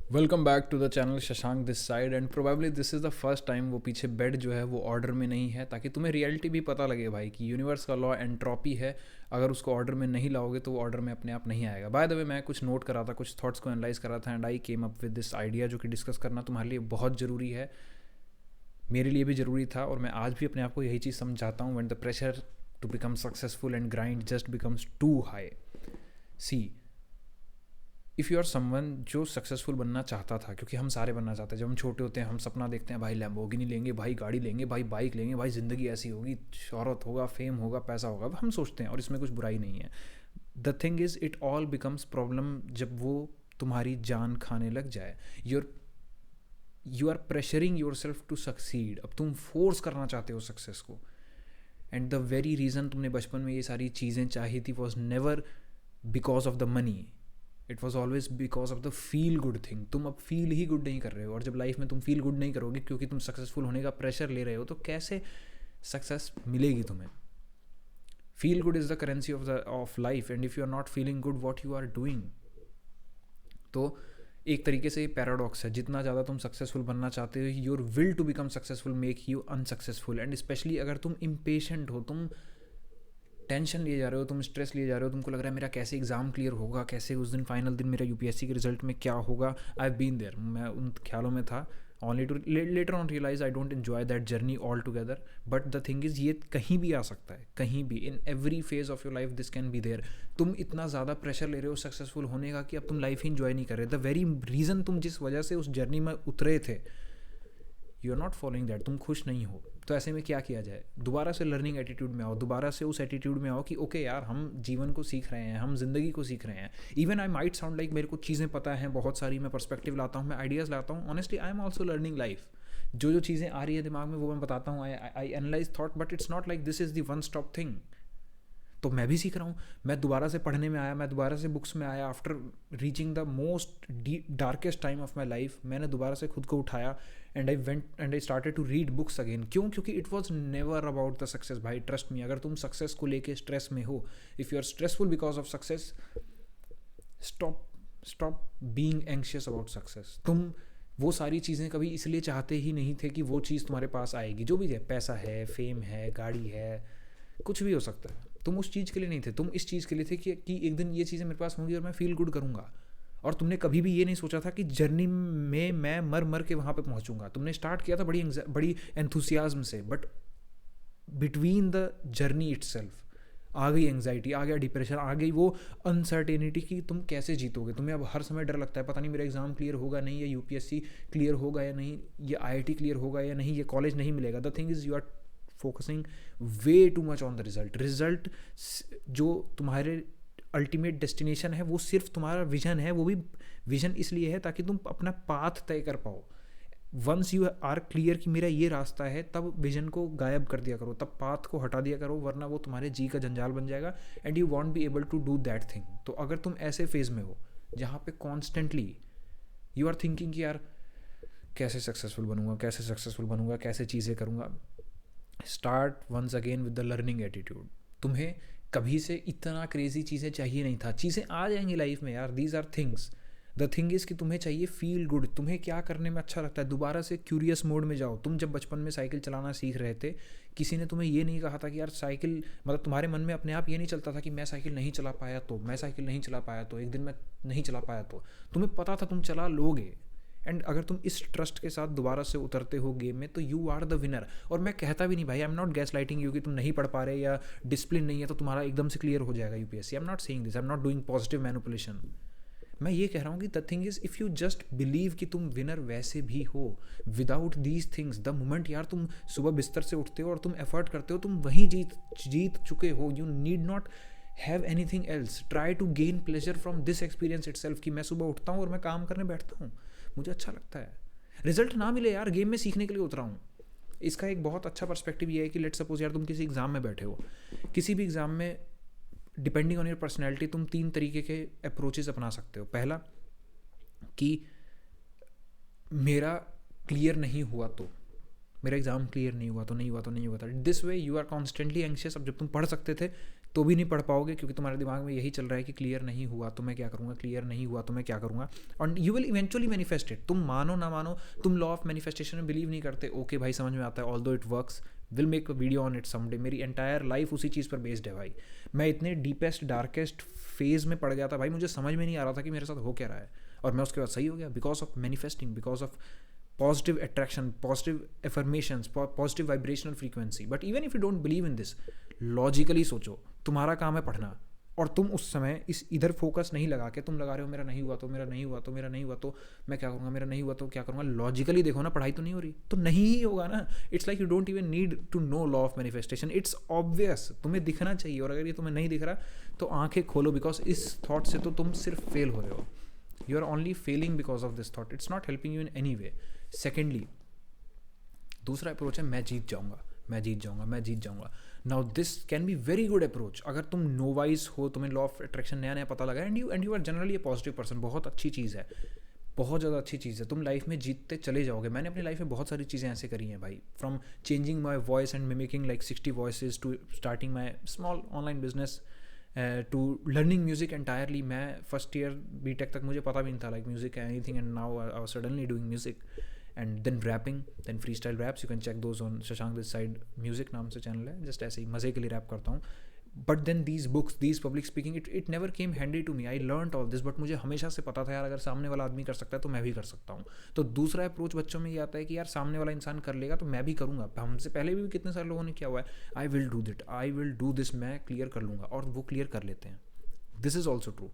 Welcome back to the channel Shashank this side and probably this is the first time वो पीछे bed जो है वो ऑर्डर में नहीं है, ताकि तुम्हें रियलिटी भी पता लगे भाई कि यूनिवर्स का लॉ एंट्रोपी है। अगर उसको ऑर्डर में नहीं लाओगे तो वो ऑर्डर में अपने आप नहीं आएगा। बाय द वे, मैं कुछ नोट कर रहा था, कुछ थॉट्स को एनालाइज कर रहा था and I came up with this idea जो कि डिस्कस करना तुम्हारे लिए बहुत ज़रूरी है, मेरे लिए भी ज़रूरी था। और मैं आज भी अपने आप को यही चीज़ समझाता हूँ, when the pressure to become successful and grind just becomes too high. See, if you are someone जो सक्सेसफुल बनना चाहता था, क्योंकि हम सारे बनना चाहते हैं। जब हम छोटे होते हैं हम सपना देखते हैं, भाई लैम्बोर्गिनी लेंगे, भाई गाड़ी लेंगे, भाई बाइक लेंगे, भाई ज़िंदगी ऐसी होगी, शोहरत होगा, फेम होगा, पैसा होगा। हम सोचते हैं और इसमें कुछ बुराई नहीं है। The thing is it all becomes problem जब वो तुम्हारी जान खाने लग जाए। Your you are pressuring yourself to succeed. अब तुम फोर्स करना चाहते हो सक्सेस को, एंड द वेरी रीज़न तुमने बचपन में ये सारी चीज़ें चाही थी was never because of the money, it was always because of the feel good thing. तुम अब फील ही गुड नहीं कर रहे हो, और जब लाइफ में तुम फील गुड नहीं करोगे क्योंकि तुम सक्सेसफुल होने का प्रेशर ले रहे हो, तो कैसे सक्सेस मिलेगी तुम्हें? Feel good is the currency of life, and if you are not feeling good what you are doing. तो एक तरीके से ये पैराडॉक्स है, जितना ज़्यादा तुम सक्सेसफुल बनना चाहते हो, your will to become successful make you unsuccessful. And specially अगर तुम इम्पेशेंट हो, तुम टेंशन लिए जा रहे हो, तुम स्ट्रेस लिए जा रहे हो, तुमको लग रहा है मेरा कैसे एग्ज़ाम क्लियर होगा, कैसे उस दिन फाइनल दिन मेरा यूपीएससी के रिजल्ट में क्या होगा। आई बीन देयर, मैं उन ख्यालों में था। Only to later on realise I don't enjoy that journey all together. But the thing is, ये कहीं भी आ सकता है, कहीं भी, in every phase of your life this can be there. तुम इतना ज़्यादा प्रेशर ले रहे हो सक्सेसफुल होने का कि अब तुम लाइफ ही इंजॉय नहीं कर रहे। द वेरी रीज़न तुम जिस वजह से उस जर्नी में उतरे थे, you are not following that, तुम खुश नहीं हो। तो ऐसे में क्या किया जाए? दोबारा से लर्निंग एटीट्यूड में आओ, दोबारा से उस एटीट्यूड में आओ कि ओके यार, हम जीवन को सीख रहे हैं, हम जिंदगी को सीख रहे हैं। Even I might sound like मेरे को चीज़ें पता हैं बहुत सारी, मैं पर्सपेक्टिव लाता हूँ, मैं आइडियाज़ लाता हूँ। Honestly I am also learning life. जो जो चीज़ें आ रही है दिमाग में वो मैं बताता हूँ, I analyse thought, but it's not like this is the one stop thing. तो मैं भी सीख रहा हूँ। मैं दोबारा से पढ़ने में आया, मैं दोबारा से बुक्स में आया। After reaching the most deep darkest time of my life, मैंने दोबारा से खुद को उठाया and I went and I started to read books again. क्यों? क्योंकि it was never about the success. भाई ट्रस्ट मी, अगर तुम सक्सेस को लेके स्ट्रेस में हो, if you are stressful because of success, stop stop being anxious about success. तुम वो सारी चीज़ें कभी इसलिए चाहते ही नहीं थे कि वो चीज़ तुम्हारे पास आएगी। जो भी है, पैसा है, फेम है, गाड़ी है, कुछ भी हो सकता है। तुम उस चीज़ के लिए नहीं थे, तुम इस चीज़ के लिए थे कि एक दिन ये चीज़ें मेरे पास होंगी और मैं फील गुड करूँगा। और तुमने कभी भी ये नहीं सोचा था कि जर्नी में मैं मर मर के वहाँ पे पहुँचूंगा। तुमने स्टार्ट किया था बड़ी एंथुसियाज्म से, but between the journey itself आ गई एंग्जाइटी, आ गया डिप्रेशन, आ गई वो अनसर्टेनिटी कि तुम कैसे जीतोगे। तुम्हें अब हर समय डर लगता है, पता नहीं मेरा एग्ज़ाम क्लियर होगा नहीं, या यूपीएससी क्लियर होगा या नहीं, ये आईआईटी क्लियर होगा या नहीं, ये कॉलेज नहीं मिलेगा। The thing is you are focusing way too much on the result. जो तुम्हारे अल्टीमेट डेस्टिनेशन है वो सिर्फ तुम्हारा विजन है। वो भी विजन इसलिए है ताकि तुम अपना पाथ तय कर पाओ। वंस यू आर क्लियर कि मेरा ये रास्ता है, तब विजन को गायब कर दिया करो, तब पाथ को हटा दिया करो, वरना वो तुम्हारे जी का जंजाल बन जाएगा and you won't be able to do that thing. तो अगर तुम ऐसे फेज में हो जहाँ पे कॉन्स्टेंटली यू आर थिंकिंग कि यार कैसे सक्सेसफुल बनूंगा, कैसे सक्सेसफुल बनूंगा, कैसे चीज़ें करूँगा, start once again with the learning attitude. तुम्हें कभी से इतना क्रेजी चीज़ें चाहिए नहीं था। चीज़ें आ जाएंगी लाइफ में यार, these are things. The thing is कि तुम्हें चाहिए फील गुड। तुम्हें क्या करने में अच्छा लगता है, दोबारा से क्यूरियस मोड में जाओ। तुम जब बचपन में साइकिल चलाना सीख रहे थे, किसी ने तुम्हें ये नहीं कहा था कि यार साइकिल, मतलब तुम्हारे मन में अपने आप ये नहीं चलता था कि मैं साइकिल नहीं चला पाया तो, मैं साइकिल नहीं चला पाया तो, एक दिन मैं नहीं चला पाया तो। तुम्हें पता था तुम चला लोगे। एंड अगर तुम इस ट्रस्ट के साथ दोबारा से उतरते हो गेम में, तो यू आर द विनर। और मैं कहता भी नहीं भाई, आई am not gas lighting you कि तुम नहीं पढ़ पा रहे या डिसिप्लिन नहीं है तो तुम्हारा एकदम से क्लियर हो जाएगा UPSC. I am not saying this, I am not doing positive manipulation. मैं ये कह रहा हूँ कि the thing is, if you just believe कि तुम विनर वैसे भी हो without these things, the moment यार तुम सुबह बिस्तर से उठते हो और तुम एफर्ट करते हो, तुम वहीं जीत चुके हो। You need not have anything else. Try to gain pleasure from this experience itself, कि मैं सुबह उठता हूँ और मैं काम करने बैठता हूँ, मुझे अच्छा लगता है। रिजल्ट ना मिले यार, गेम में सीखने के लिए उतरा हूँ। इसका एक बहुत अच्छा पर्सपेक्टिव ये है कि लेट सपोज यार तुम किसी एग्ज़ाम में बैठे हो, किसी भी एग्ज़ाम में डिपेंडिंग ऑन योर पर्सनैलिटी तुम 3 तरीके के अप्रोचेस अपना सकते हो। पहला कि मेरा क्लियर नहीं हुआ तो, मेरा एग्ज़ाम क्लियर नहीं हुआ तो, नहीं हुआ तो, नहीं हुआ था। This way you are constantly anxious. अब जब तुम पढ़ सकते थे तो भी नहीं पढ़ पाओगे, क्योंकि तुम्हारे दिमाग में यही चल रहा है कि क्लियर नहीं हुआ तो मैं क्या करूँगा, क्लियर नहीं हुआ तो मैं क्या करूँगा, और you will eventually manifest it. तुम मानो ना मानो, तुम लॉ ऑफ मैनिफेस्टेशन में बिलीव नहीं करते, ओके भाई समझ में आता है, although it works, will make a video on it someday. मेरी एंटायर लाइफ उसी चीज़ पर बेस्ड है भाई। मैं इतने डीपेस्ट डार्केस्ट फेज में पड़ गया था भाई, मुझे समझ में नहीं आ रहा था कि मेरे साथ हो क्या रहा है, और मैं उसके बाद सही हो गया, because of manifesting, because of positive attraction, positive affirmations, positive vibrational frequency. But even if you don't believe in this, logically सोचो, तुम्हारा काम है पढ़ना, और तुम उस समय इस इधर फोकस नहीं लगा के तुम लगा रहे हो मेरा नहीं हुआ तो, मेरा नहीं हुआ तो, मेरा नहीं हुआ तो मैं क्या करूँगा, मेरा नहीं हुआ तो क्या करूँगा। लॉजिकली देखो ना, पढ़ाई तो नहीं हो रही तो नहीं ही होगा ना। It's like you don't even need to know law of manifestation, it's obvious, तुम्हें दिखना चाहिए, और अगर ये तुम्हें नहीं दिख रहा तो आंखें खोलो, बिकॉज इस थॉट से तो तुम सिर्फ फेल हो रहे हो। You are only failing because of this thought, it's not helping you in any way. Secondly, दूसरा अप्रोच है मैं जीत जाऊंगा, मैं जीत जाऊंगा, मैं जीत जाऊंगा। Now this can be very good approach अगर तुम नोवाइस हो, तुम्हें लॉ ऑफ अट्रैक्शन नया नया पता लगा, and you are generally a positive person. बहुत अच्छी चीज़ है, बहुत ज़्यादा अच्छी चीज़ है, तुम लाइफ में जीतते चले जाओगे। मैंने अपनी लाइफ में बहुत सारी चीज़ें ऐसे करी हैं भाई, from changing my voice and mimicking like 60 voices, to starting my small online business, to learning music entirely. मैं फर्स्ट ईयर बीटेक तक मुझे पता भी नहीं था like music anything, and now I was suddenly doing music, and then rapping, then free style raps. You can check those on Shashank this side music नाम से channel है, जस्ट ऐसे ही मज़े के लिए रैप करता हूँ। But then these books, these public speaking, it never came handy to me, I learn all this. But मुझे हमेशा से पता था यार, अगर सामने वाला आदमी कर सकता है तो मैं भी कर सकता हूँ। तो दूसरा अप्रोच बच्चों में ये आता है कि यार सामने वाला इंसान कर लेगा तो मैं भी करूँगा। हमसे पहले भी कितने सारे लोगों ने किया हुआ है, I will do that, I will do this, मैं क्लियर कर लूँगा, और वो क्लियर कर लेते हैं। This is also true.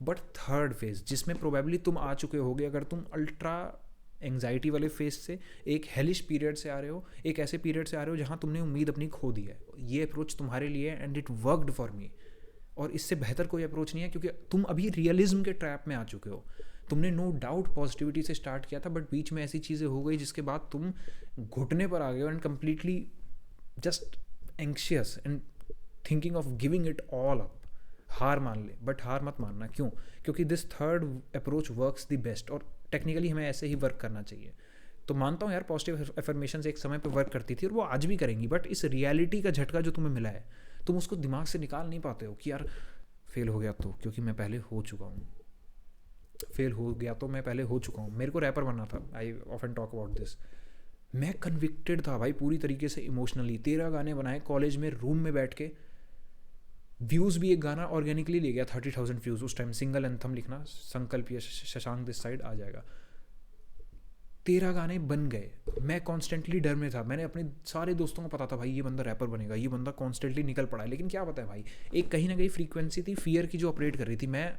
But third phase, जिसमें प्रोबेबली तुम आ चुके होगे, अगर तुम अल्ट्रा एंग्जाइटी वाले फेज से एक हेलिश पीरियड से आ रहे हो, एक ऐसे पीरियड से आ रहे हो जहाँ तुमने उम्मीद अपनी खो दी है, ये अप्रोच तुम्हारे लिए, and it worked for me. और इससे बेहतर कोई अप्रोच नहीं है, क्योंकि तुम अभी रियलिज्म के ट्रैप में आ चुके हो। तुमने नो डाउट पॉजिटिविटी से स्टार्ट किया था, बट बीच में ऐसी चीज़ें हो गई जिसके बाद तुम घुटने पर आ गए हो, and completely just anxious and thinking of giving it all up. हार मान ले, बट हार मत मानना। क्यों? क्योंकि this third approach works the best, और टेक्निकली हमें ऐसे ही वर्क करना चाहिए। तो मानता हूँ यार, पॉजिटिव एफर्मेशंस एक समय पे वर्क करती थी और वो आज भी करेंगी, बट इस रियलिटी का झटका जो तुम्हें मिला है, तुम उसको दिमाग से निकाल नहीं पाते हो कि यार फेल हो गया तो, क्योंकि मैं पहले हो चुका हूँ, फेल हो गया तो मैं पहले हो चुका हूँ। मेरे को रैपर बनना था, I often talk about this. मैं कन्विक्टेड था भाई पूरी तरीके से इमोशनली। 13 गाने बनाए कॉलेज में रूम में बैठ के। व्यूज़ भी एक गाना ऑर्गेनिकली ले गया 30,000 व्यूज़ उस टाइम। सिंगल एंथम लिखना, संकल्प या शशांक दिस साइड आ जाएगा। 13 गाने बन गए। मैं कॉन्स्टेंटली डर में था। मैंने अपने सारे दोस्तों को पता था भाई ये बंदा रैपर बनेगा, ये बंदा कॉन्स्टेंटली निकल पड़ा है। लेकिन क्या पता है भाई, एक कहीं ना कहीं फ्रीक्वेंसी थी फियर की जो ऑपरेट कर रही थी। मैं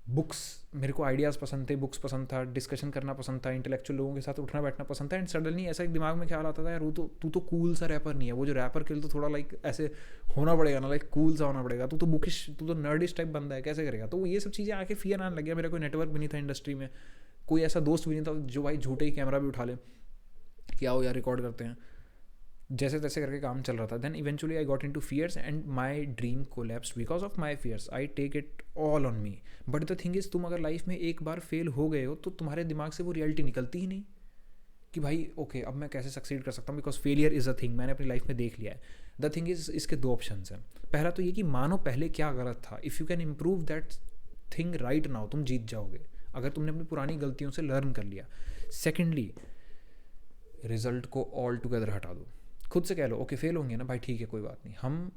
बुक्स, मेरे को आइडियाज़ पसंद थे, बुक्स पसंद था, डिस्कशन करना पसंद था, इंटेलेक्चुअल लोगों के साथ उठना बैठना पसंद था। एंड सडनली ऐसा एक दिमाग में ख्याल आता था यार, वो तो तू तो कूल सा रैपर नहीं है। वो जो रैपर के लिए तो थोड़ा लाइक ऐसे होना पड़ेगा ना, लाइक कूल सा होना पड़ेगा। तू तो बुकिश, तू तो नर्डिश टाइप बंदा है, कैसे करेगा? तो ये सब चीज़ें आके फियर आने लग गया। मेरा कोई नेटवर्क भी नहीं था इंडस्ट्री में, कोई ऐसा दोस्त भी नहीं था जो भाई झूठे ही कैमरा भी उठा ले कि आओ यार रिकॉर्ड करते हैं। जैसे तैसे करके काम चल रहा था। Then eventually I got into fears and my dream collapse because of my fears. I take it all on me. But the thing is, तुम अगर लाइफ में एक बार फेल हो गए हो तो तुम्हारे दिमाग से वो रियलिटी निकलती ही नहीं कि भाई ओके अब मैं कैसे सक्सीड कर सकता हूँ, because failure is a thing. मैंने अपनी लाइफ में देख लिया है। द थिंग इज़, इसके दो ऑप्शन हैं। पहला तो ये कि मानो पहले क्या गलत था। If you can improve that thing right now, तुम जीत जाओगे अगर तुमने अपनी पुरानी गलतियों से लर्न कर लिया। सेकेंडली, रिजल्ट को ऑल टुगेदर हटा दो। खुद से कह लो ओके फेल होंगे ना भाई, ठीक है कोई बात नहीं।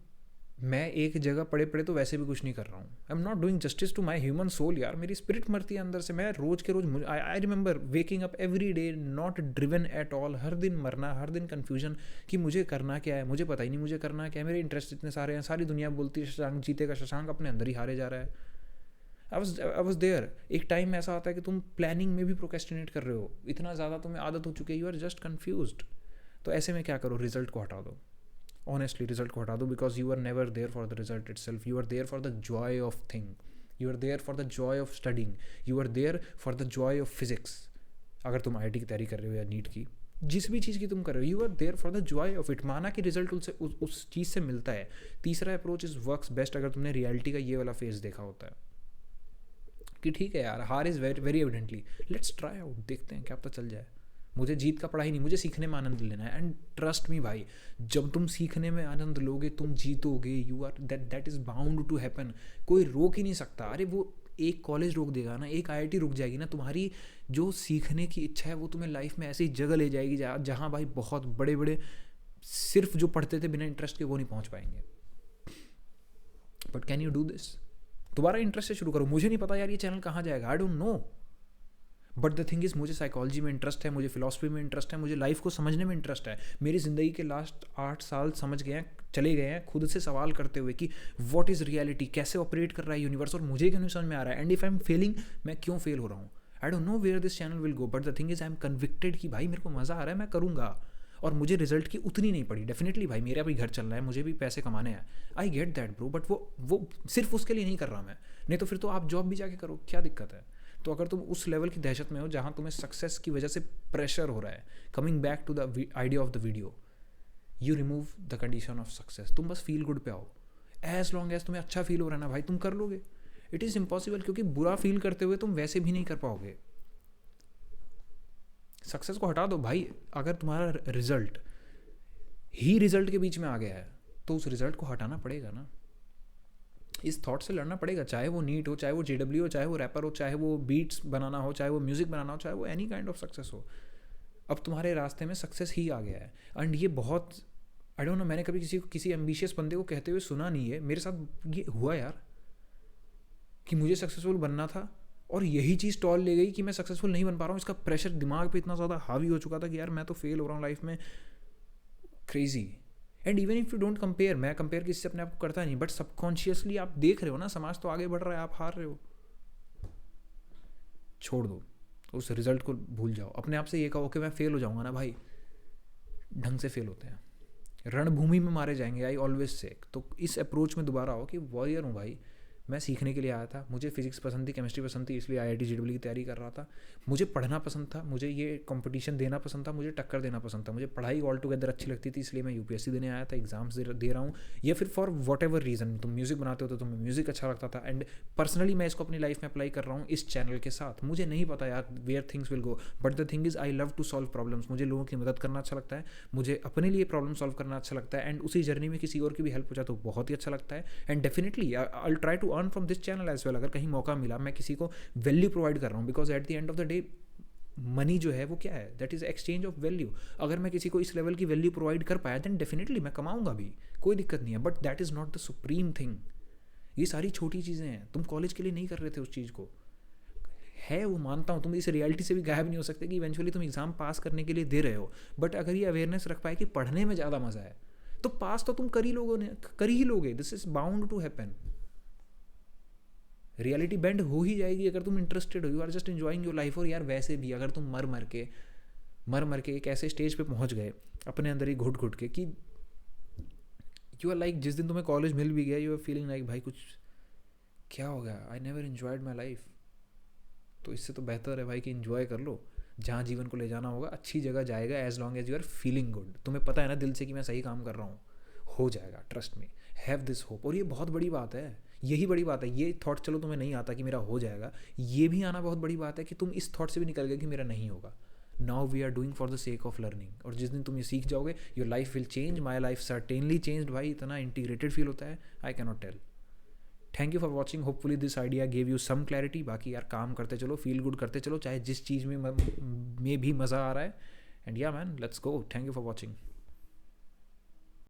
मैं एक जगह पड़े पड़े तो वैसे भी कुछ नहीं कर रहा हूँ। I am not doing justice to my human soul यार। मेरी स्पिरिट मरती है अंदर से। मैं रोज के रोज, I remember waking up every day not driven at all. हर दिन मरना, हर दिन कन्फ्यूजन कि मुझे करना क्या है, मुझे पता ही नहीं मुझे करना क्या है। मेरे इंटरेस्ट इतने सारे हैं, सारी दुनिया बोलती है शशांक जीतेगा, शशांक अपने अंदर ही हारे जा रहा है। I was there. एक टाइम ऐसा आता है कि तुम प्लानिंग में भी प्रोक्रेस्टिनेट कर रहे हो, इतना ज़्यादा तुम्हें आदत हो चुकी है, यू आर जस्ट कन्फ्यूज्ड। तो ऐसे में क्या करो, रिजल्ट को हटा दो। ऑनेस्टली रिजल्ट को हटा दो, because you are never there for the result itself. You are there for the joy of thing, you are there for the joy of studying, you are there for the joy of physics. अगर तुम IIT की तैयारी कर रहे हो या NEET की, जिस भी चीज़ की तुम कर रहे हो, you are there for the joy of it. माना कि रिजल्ट उससे उस चीज़ से मिलता है। तीसरा अप्रोच इज वर्क्स बेस्ट अगर तुमने रियलिटी का ये वाला फेज देखा होता है कि ठीक है यार हार is very very evidently, let's try out, देखते हैं क्या पता चल जाए। मुझे जीत का पढ़ाई नहीं, मुझे सीखने में आनंद लेना है। एंड ट्रस्ट मी भाई, जब तुम सीखने में आनंद लोगे तुम जीतोगे। You are that is bound to happen. कोई रोक ही नहीं सकता। अरे वो एक कॉलेज रोक देगा ना, एक आईआईटी रुक जाएगी ना, तुम्हारी जो सीखने की इच्छा है वो तुम्हें लाइफ में ऐसी जगह ले जाएगी जहाँ भाई बहुत बड़े बड़े सिर्फ जो पढ़ते थे बिना इंटरेस्ट के वो नहीं पहुँच पाएंगे। But can you do this? दोबारा इंटरेस्ट से शुरू करो। मुझे नहीं पता यार ये चैनल कहाँ जाएगा, आई don't no, but the thing is मुझे साइकोलॉजी में इंटरेस्ट है, मुझे फिलॉसफी में इंटरेस्ट है, मुझे लाइफ को समझने में इंटरेस्ट है। मेरी ज़िंदगी के लास्ट 8 साल समझ गए हैं, चले गए हैं खुद से सवाल करते हुए कि व्हाट इज़ रियलिटी, कैसे ऑपरेट कर रहा है यूनिवर्स, और मुझे क्यों नहीं समझ में आ रहा है। And if I am failing, मैं क्यों फेल हो रहा हूँ, I don't know where this channel will go, but the thing is I am convicted कि भाई मेरे को मज़ा आ रहा है, मैं करूँगा। और मुझे रिजल्ट की उतनी नहीं पड़ी, डेफिनेटली भाई मेरा भी घर चल रहा है, मुझे भी पैसे कमाने हैं, I get that bro, but वो सिर्फ उसके लिए नहीं कर रहा मैं। नहीं तो फिर तो आप जॉब भी जाके करो, क्या दिक्कत है। तो अगर तुम उस लेवल की दहशत में हो जहाँ तुम्हें सक्सेस की वजह से प्रेशर हो रहा है, coming back to the idea of the video, you remove the condition of success. तुम बस फील गुड पे आओ। एज लॉन्ग एज तुम्हें अच्छा फील हो रहा है ना भाई, तुम कर लोगे। इट इज़ इम्पॉसिबल, क्योंकि बुरा फील करते हुए तुम वैसे भी नहीं कर पाओगे। सक्सेस को हटा दो भाई। अगर तुम्हारा रिजल्ट ही रिजल्ट के बीच में आ गया है तो उस रिजल्ट को हटाना पड़ेगा ना, इस थॉट से लड़ना पड़ेगा। चाहे वो नीट हो, चाहे वो JW हो, चाहे वो रैपर हो, चाहे वो बीट्स बनाना हो, चाहे वो म्यूज़िक बनाना हो, चाहे वो एनी काइंड ऑफ सक्सेस हो। अब तुम्हारे रास्ते में सक्सेस ही आ गया है। एंड ये बहुत, आई डोंट नो, मैंने कभी किसी एम्बिशियस बंदे को कहते हुए सुना नहीं है। मेरे साथ ये हुआ यार कि मुझे सक्सेसफुल बनना था और यही चीज़ टॉल ले गई कि मैं सक्सेसफुल नहीं बन पा रहा हूँ। इसका प्रेशर दिमाग पे इतना ज़्यादा हावी हो चुका था कि यार मैं तो फेल हो रहा हूँ लाइफ में, crazy. And even if you don't compare, मैं कंपेयर किसी से अपने आप को करता नहीं, बट सबकॉन्शियसली आप देख रहे हो ना, समाज तो आगे बढ़ रहा है, आप हार रहे हो। छोड़ दो, उस रिजल्ट को भूल जाओ। अपने आप से ये कहो कि मैं फेल हो जाऊंगा ना भाई, ढंग से फेल होते हैं, रणभूमि में मारे जाएंगे, आई ऑलवेज से। तो इस अप्रोच में दोबारा आओ कि वॉरियर हूँ भाई, मैं सीखने के लिए आया था, मुझे फिजिक्स पसंद थी, केमिस्ट्री पसंद थी, इसलिए IIT JEE की तैयारी कर रहा था। मुझे पढ़ना पसंद था, मुझे ये कंपटीशन देना पसंद था, मुझे टक्कर देना पसंद था, मुझे पढ़ाई ऑल टुगेदर अच्छी लगती थी, इसलिए मैं UPSC देने आया था, एग्जाम्स दे रहा हूँ। या फिर फॉर वॉट एवर रीज़न, तुम म्यूज़िक बनाते हो तो तुम्हें म्यूज़िक अच्छा लगता था। एंड पर्सनली मैं इसको अपनी लाइफ में अप्लाई कर रहा हूँ इस चैनल के साथ। मुझे नहीं पता यार where things will go, but the thing is I love to solve problems. मुझे लोगों की मदद करना अच्छा लगता है, मुझे अपने लिए प्रॉब्लम सॉल्व करना अच्छा लगता है, एंड उसी जर्नी में किसी और की भी हेल्प हो जाए तो बहुत ही अच्छा लगता है। And definitely I will try to earn from this channel as well. अगर कहीं मौका मिला, मैं किसी को वैल्यू प्रोवाइड कर रहा हूँ, because at the end of the day money जो है वो क्या है, that is exchange of value. अगर मैं किसी को इस लेवल की वैल्यू प्रोवाइड कर पाया देन डेफिनेटली मैं कमाऊंगा भी, कोई दिक्कत नहीं है, but that is not the supreme thing. ये सारी छोटी चीज़ें हैं, तुम कॉलेज के लिए नहीं कर रहे थे उस चीज़ को, है वो मानता हूँ, तुम इस रियलिटी से भी गायब नहीं हो सकते कि इवेंचुअली तुम एग्जाम पास करने के लिए दे रहे हो। बट अगर ये अवेयरनेस रख पाए कि पढ़ने में ज़्यादा मज़ा है तो पास तो तुम कर ही लोगे। This is bound to happen. Reality bend हो ही जाएगी अगर तुम इंटरेस्टेड हो, you are just enjoying your life. और यार वैसे भी अगर तुम मर मर के एक ऐसे स्टेज पे पहुंच गए अपने अंदर ही घुट घुट के कि यू आर लाइक, जिस दिन तुम्हें कॉलेज मिल भी गया, यू आर फीलिंग लाइक भाई कुछ क्या हो गया, I never enjoyed my life. तो इससे तो बेहतर है भाई कि एंजॉय कर लो, जहाँ जीवन को ले जाना होगा अच्छी जगह जाएगा, as long as you are feeling good. तुम्हें पता है ना दिल से कि मैं सही काम कर रहा हूँ, हो जाएगा, trust me, have this hope. और ये बहुत बड़ी बात है, यही बड़ी बात है। ये थॉट चलो तुम्हें नहीं आता कि मेरा हो जाएगा, ये भी आना बहुत बड़ी बात है कि तुम इस थॉट से भी निकल गए कि मेरा नहीं होगा। Now we are doing for the sake of learning. और जिस दिन तुम ये सीख जाओगे, your life will change, my life certainly changed भाई। इतना इंटीग्रेटेड फील होता है, I cannot tell. Thank you for watching, hopefully this idea gave you some clarity. बाकी यार काम करते चलो, फील गुड करते चलो, चाहे जिस चीज़ में भी मज़ा आ रहा है। एंड या man, let's go. Thank you for watching.